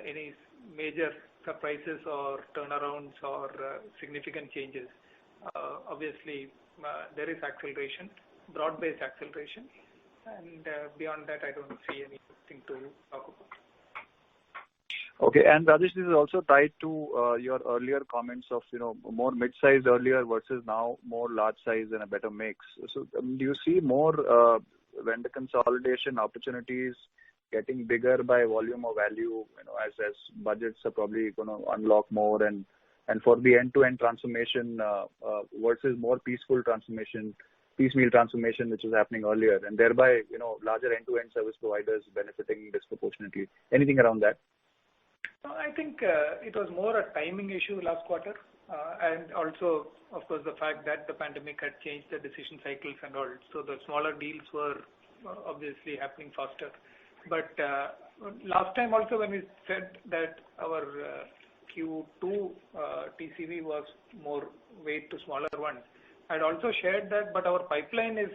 any major surprises or turnarounds or significant changes. Obviously, there is acceleration, broad-based acceleration, and beyond that, I don't see anything to talk about. Okay, and Rajesh, this is also tied to your earlier comments of more mid-size earlier versus now more large size and a better mix. So do you see more vendor consolidation opportunities getting bigger by volume or value? As budgets are probably going to unlock more, and for the end-to-end transformation versus more piecemeal transformation, which was happening earlier, and thereby larger end-to-end service providers benefiting disproportionately. Anything around that? I think it was more a timing issue last quarter, and also, of course, the fact that the pandemic had changed the decision cycles and all. So the smaller deals were obviously happening faster. But last time also when we said that our Q2 TCV was more weight to smaller ones, I'd also shared that, but our pipeline is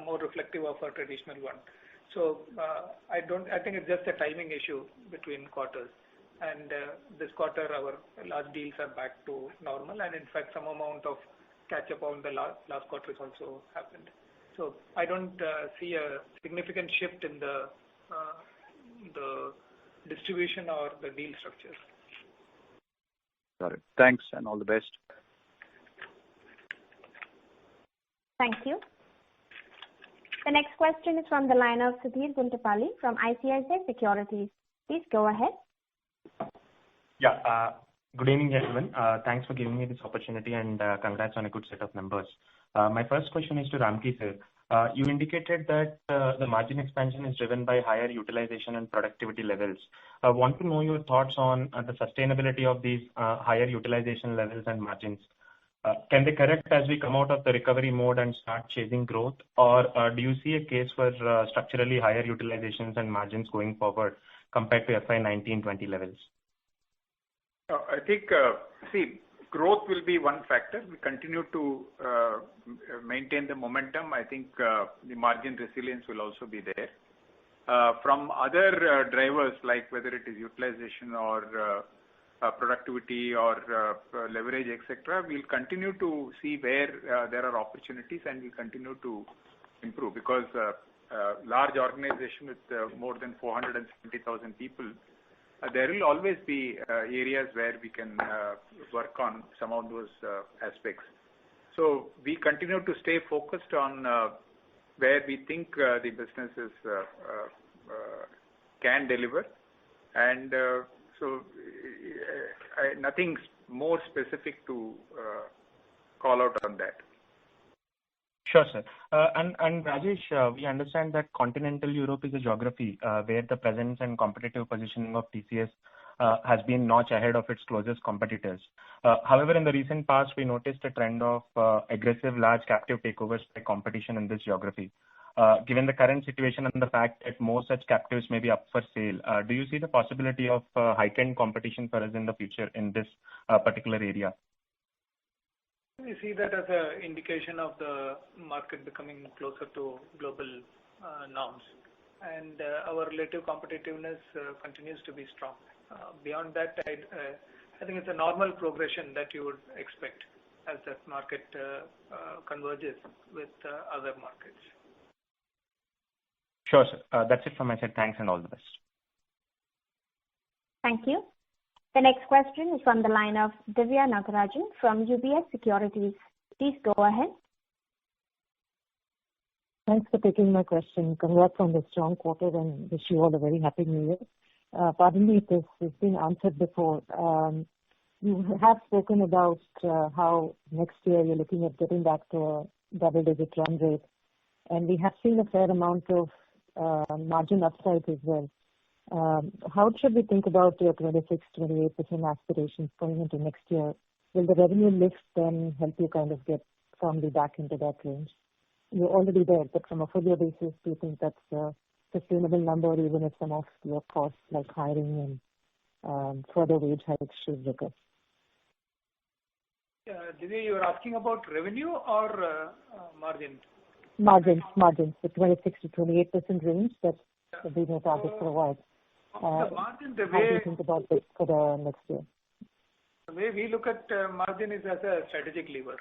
more reflective of our traditional one. So I think it's just a timing issue between quarters. And this quarter, our large deals are back to normal, and in fact, some amount of catch-up on the last quarter has also happened. So I don't see a significant shift in the distribution or the deal structures. Got it. Thanks, and all the best. Thank you. The next question is from the line of Sudheer Guntupalli from ICICI Securities. Please go ahead. Yeah. Good evening, gentlemen. Thanks for giving me this opportunity, and congrats on a good set of numbers. My first question is to Ramki sir. You indicated that the margin expansion is driven by higher utilization and productivity levels. I want to know your thoughts on the sustainability of these higher utilization levels and margins. Can they correct as we come out of the recovery mode and start chasing growth, or do you see a case for structurally higher utilizations and margins going forward compared to FY 19-20 levels? I think, growth will be one factor. We continue to maintain the momentum. I think the margin resilience will also be there. From other drivers, like whether it is utilization or productivity or leverage, etc., we'll continue to see where there are opportunities, and we'll continue to improve, because large organization with more than 470,000 people, there will always be areas where we can work on some of those aspects. So we continue to stay focused on where we think the businesses can deliver, and so nothing more specific to call out on that. Sure, sir. And Rajesh, we understand that continental Europe is a geography where the presence and competitive positioning of TCS has been notch ahead of its closest competitors. However, in the recent past, we noticed a trend of aggressive large captive takeovers by competition in this geography. Given the current situation and the fact that more such captives may be up for sale, do you see the possibility of heightened competition for us in the future in this particular area? We see that as an indication of the market becoming closer to global norms, and our relative competitiveness continues to be strong. Beyond that, I think it's a normal progression that you would expect as that market converges with other markets. Sure, sir. That's it from my side. Thanks, and all the best. Thank you. The next question is from the line of Divya Nagarajan from UBS Securities. Please go ahead. Thanks for taking my question. Congrats on the strong quarter, and wish you all a very happy New Year. Pardon me if this has been answered before. You have spoken about how next year you're looking at getting back to a double-digit run rate, and we have seen a fair amount of margin upside as well. How should we think about your 26-28% aspirations going into next year? Will the revenue lift then help you kind of get firmly back into that range? You're already there, but from a full year basis, do you think that's a sustainable number, even if some of your costs like hiring and further wage hikes should recur? Divya, you were asking about revenue or margin? Margins. The 26-28% range that has been your target for a while. The margin, how do you think about this for the next year? The way we look at margin is as a strategic lever.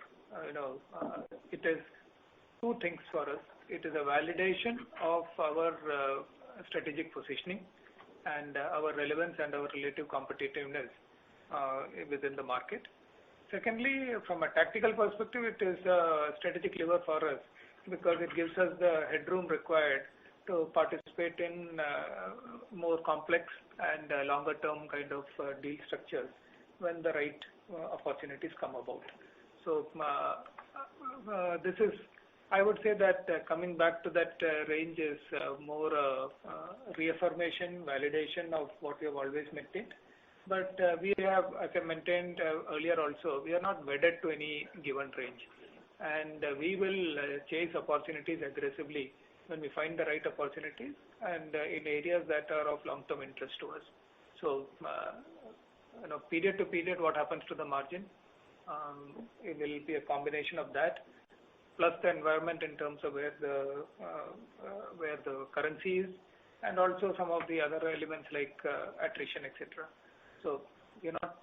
It is two things for us. It is a validation of our strategic positioning and our relevance and our relative competitiveness within the market. Secondly, from a tactical perspective, it is a strategic lever for us because it gives us the headroom required to participate in more complex and longer term kind of deal structures when the right opportunities come about. So this is, I would say that coming back to that range is more reaffirmation, validation of what we have always maintained. But we have, as I maintained earlier also, we are not wedded to any given range. And we will chase opportunities aggressively when we find the right opportunities and in areas that are of long-term interest to us. So, period to period, what happens to the margin? It will be a combination of that, plus the environment in terms of where the currency is, and also some of the other elements like attrition, etc. So we're not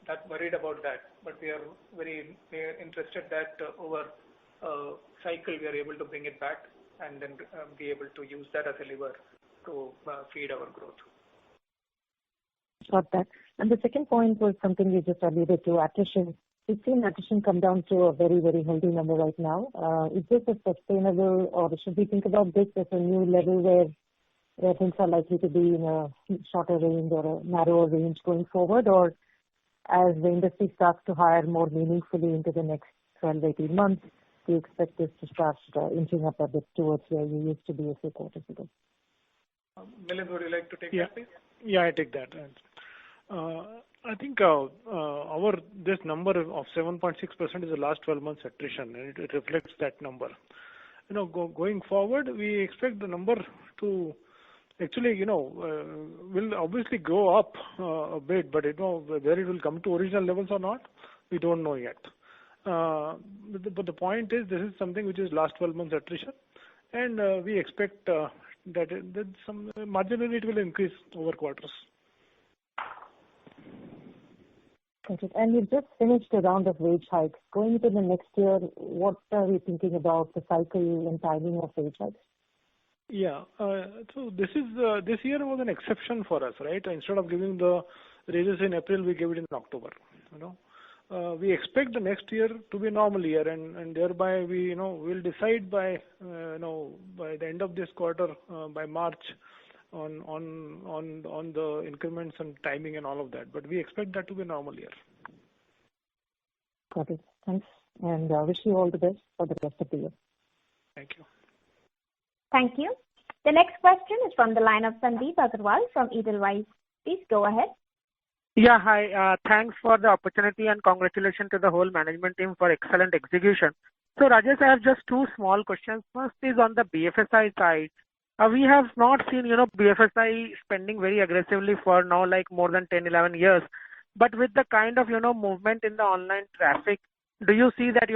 that worried about that, but we are very interested that over a cycle we are able to bring it back and then be able to use that as a lever to feed our growth. Got that. And the second point was something you just alluded to, attrition. We've seen attrition come down to a very, very healthy number right now. Is this a sustainable, or should we think about this as a new level where things are likely to be in a shorter range or a narrower range going forward, or as the industry starts to hire more meaningfully into the next 12, 18 months, do you expect this to start inching up a bit towards where you used to be a few quarters ago? Milind, would you like to take that, please? Yeah, I take that. I think this number of 7.6% is the last 12 months attrition, and it reflects that number. Going forward, we expect the number to actually, will obviously go up a bit, but whether it will come to original levels or not, we don't know yet. But the point is, this is something which is last 12 months attrition, and we expect that some marginally it will increase over quarters. Got it. And you've just finished a round of wage hikes. Going into the next year, what are we thinking about the cycle and timing of wage hikes? Yeah. So this year was an exception for us, right? Instead of giving the raises in April, we gave it in October. We expect the next year to be a normal year, and thereby we will decide by the end of this quarter, by March, on the increments and timing and all of that. But we expect that to be a normal year. Got it. Thanks, and wish you all the best for the rest of the year. Thank you. Thank you. The next question is from the line of Sandeep Agarwal from Edelweiss. Please go ahead. Yeah, hi. Thanks for the opportunity and congratulations to the whole management team for excellent execution. So Rajesh, I have just two small questions. First is on the BFSI side. We have not seen, BFSI spending very aggressively for now, like more than 10, 11 years. But with the kind of, movement in the online traffic, do you see that,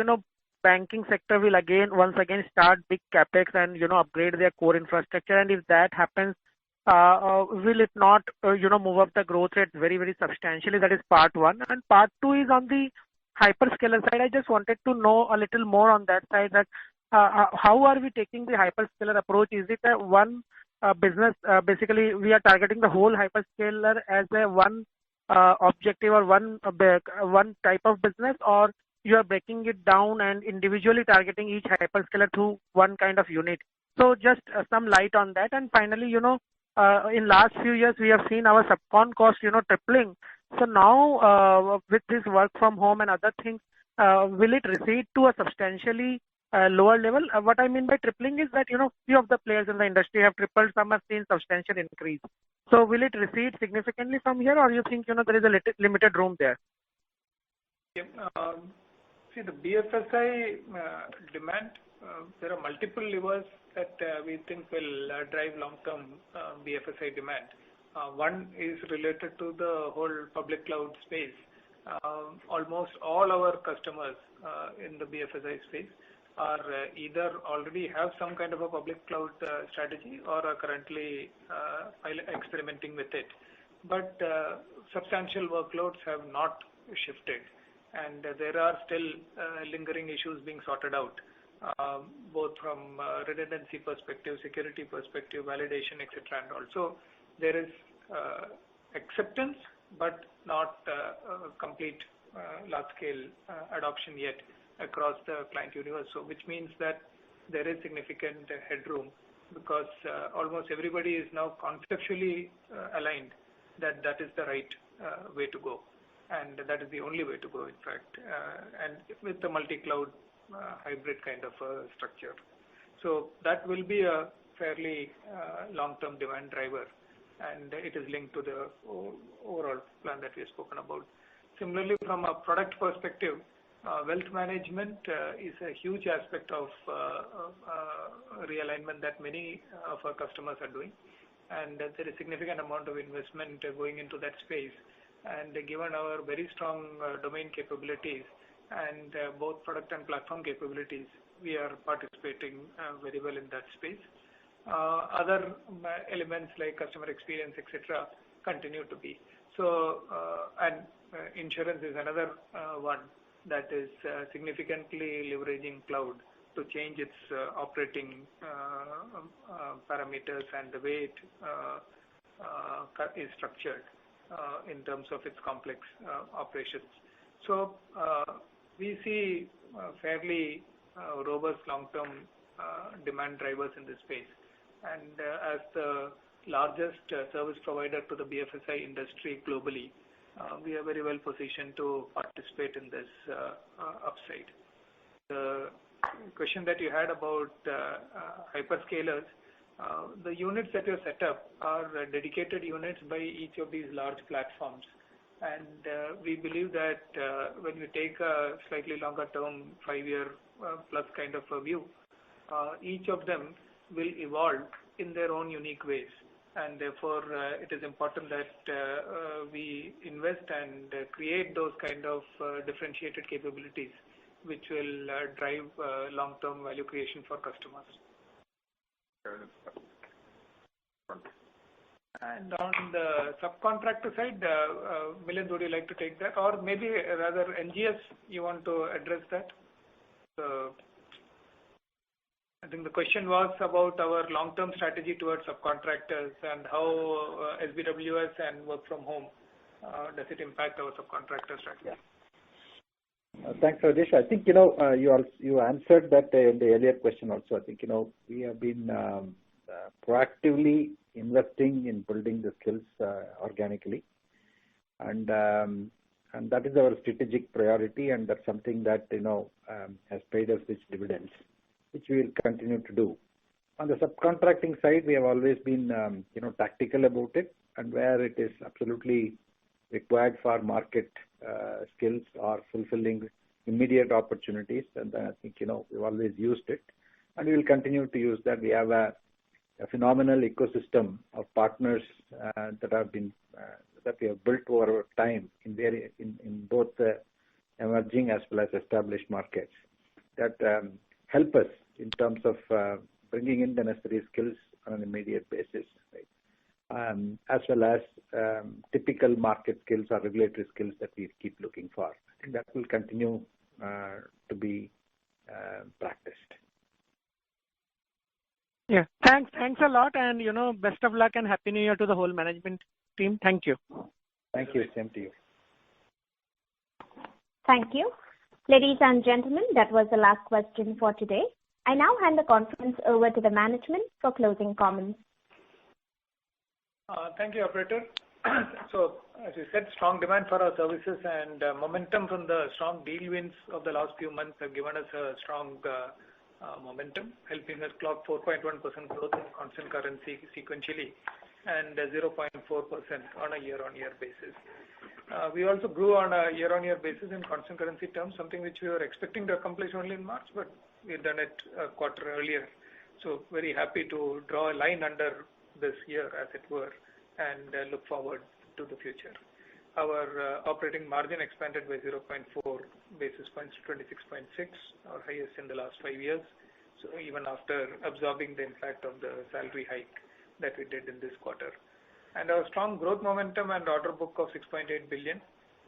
banking sector will once again start big capex and, upgrade their core infrastructure? And if that happens, will it not, move up the growth rate very, very substantially? That is part one. And part two is on the hyperscaler side. I just wanted to know a little more on that side, that how are we taking the hyperscaler approach? Is it a one business? Basically, we are targeting the whole hyperscaler as a one objective or one type of business, or you are breaking it down and individually targeting each hyperscaler through one kind of unit? So just some light on that. And finally, in last few years, we have seen our subcon cost, tripling. So now, with this work from home and other things, will it recede to a substantially lower level? What I mean by tripling is that, few of the players in the industry have tripled, some have seen substantial increase. So will it recede significantly from here, or you think, there is a limited room there? See, the BFSI demand, there are multiple levers that we think will drive long-term BFSI demand. One is related to the whole public cloud space. Almost all our customers in the BFSI space are either already have some kind of a public cloud strategy or are currently experimenting with it. But substantial workloads have not shifted, and there are still lingering issues being sorted out, both from redundancy perspective, security perspective, validation, etc. And also there is acceptance, but not complete large-scale adoption yet across the client universe. So, which means that there is significant headroom, because almost everybody is now conceptually aligned that that is the right way to go, and that is the only way to go, in fact, and with the multi-cloud hybrid kind of structure. So that will be a fairly long-term demand driver, and it is linked to the overall plan that we have spoken about. Similarly, from a product perspective, wealth management is a huge aspect of realignment that many of our customers are doing, and there is significant amount of investment going into that space. And given our very strong domain capabilities and both product and platform capabilities, we are participating very well in that space. Other elements like customer experience, etc., continue to be. So, and insurance is another one that is significantly leveraging cloud to change its operating parameters and the way it is structured in terms of its complex operations. So we see fairly robust long-term demand drivers in this space, and as the largest service provider to the BFSI industry globally, we are very well positioned to participate in this upside. The question that you had about hyperscalers, the units that you set up are dedicated units by each of these large platforms, and we believe that when you take a slightly longer term, 5-year plus kind of a view, each of them will evolve in their own unique ways, and therefore it is important that we invest and create those kind of differentiated capabilities which will drive long-term value creation for customers. And on the subcontractor side, Milind, would you like to take that, or maybe rather NGS, you want to address that? I think the question was about our long-term strategy towards subcontractors and how SBWS and work from home, does it impact our subcontractor strategy? Thanks, Rajesh. I think, you answered that in the earlier question also. I think, we have been proactively investing in building the skills organically, and that is our strategic priority, and that's something that, has paid us rich dividends, which we will continue to do. On the subcontracting side, we have always been, tactical about it, and where it is absolutely required for market skills or fulfilling immediate opportunities, and I think, we've always used it, and we will continue to use that. We have a phenomenal ecosystem of partners that have been that we have built over time in both the emerging as well as established markets that help us in terms of bringing in the necessary skills on an immediate basis, right? As well as typical market skills or regulatory skills that we keep looking for. I think that will continue to be practiced. Yeah, thanks a lot, and best of luck and happy New Year to the whole management team. Thank you. Thank you. Same to you. Thank you. Ladies and gentlemen, that was the last question for today. I now hand the conference over to the management for closing comments. Thank you, operator. So, as you said, strong demand for our services and momentum from the strong deal wins of the last few months have given us a strong momentum, helping us clock 4.1% growth in constant currency sequentially and 0.4% on a year-on-year basis. We also grew on a year-on-year basis in constant currency terms, something which we were expecting to accomplish only in March, but we had done it a quarter earlier. So very happy to draw a line under this year, as it were, and look forward to the future. Our operating margin expanded by 0.4 basis points to 26.6, our highest in the last 5 years. So even after absorbing the impact of the salary hike that we did in this quarter. And our strong growth momentum and order book of 6.8 billion,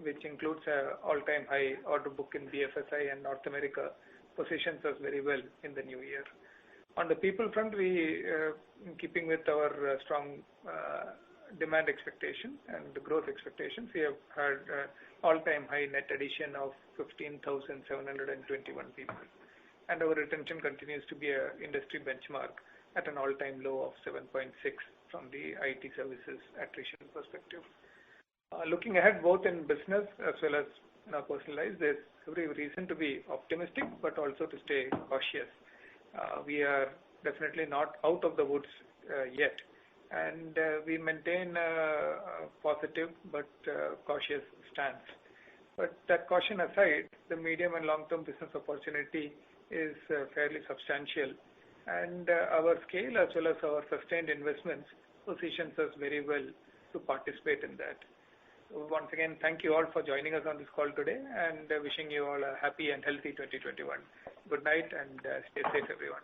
which includes an all-time high order book in BFSI and North America, positions us very well in the new year. On the people front, we, in keeping with our strong demand expectation and the growth expectations, we have had all-time high net addition of 15,721 people. And our retention continues to be an industry benchmark at an all-time low of 7.6 from the IT services attrition perspective. Looking ahead, both in business as well as in our personal lives, there's every reason to be optimistic, but also to stay cautious. We are definitely not out of the woods yet, and we maintain a positive but cautious stance. But that caution aside, the medium and long-term business opportunity is fairly substantial, and our scale as well as our sustained investments positions us very well to participate in that. Once again, thank you all for joining us on this call today, and wishing you all a happy and healthy 2021. Good night and stay safe, everyone.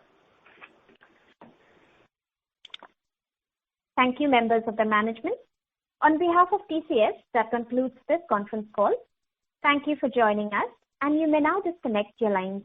Thank you, members of the management. On behalf of TCS, that concludes this conference call. Thank you for joining us, and you may now disconnect your lines.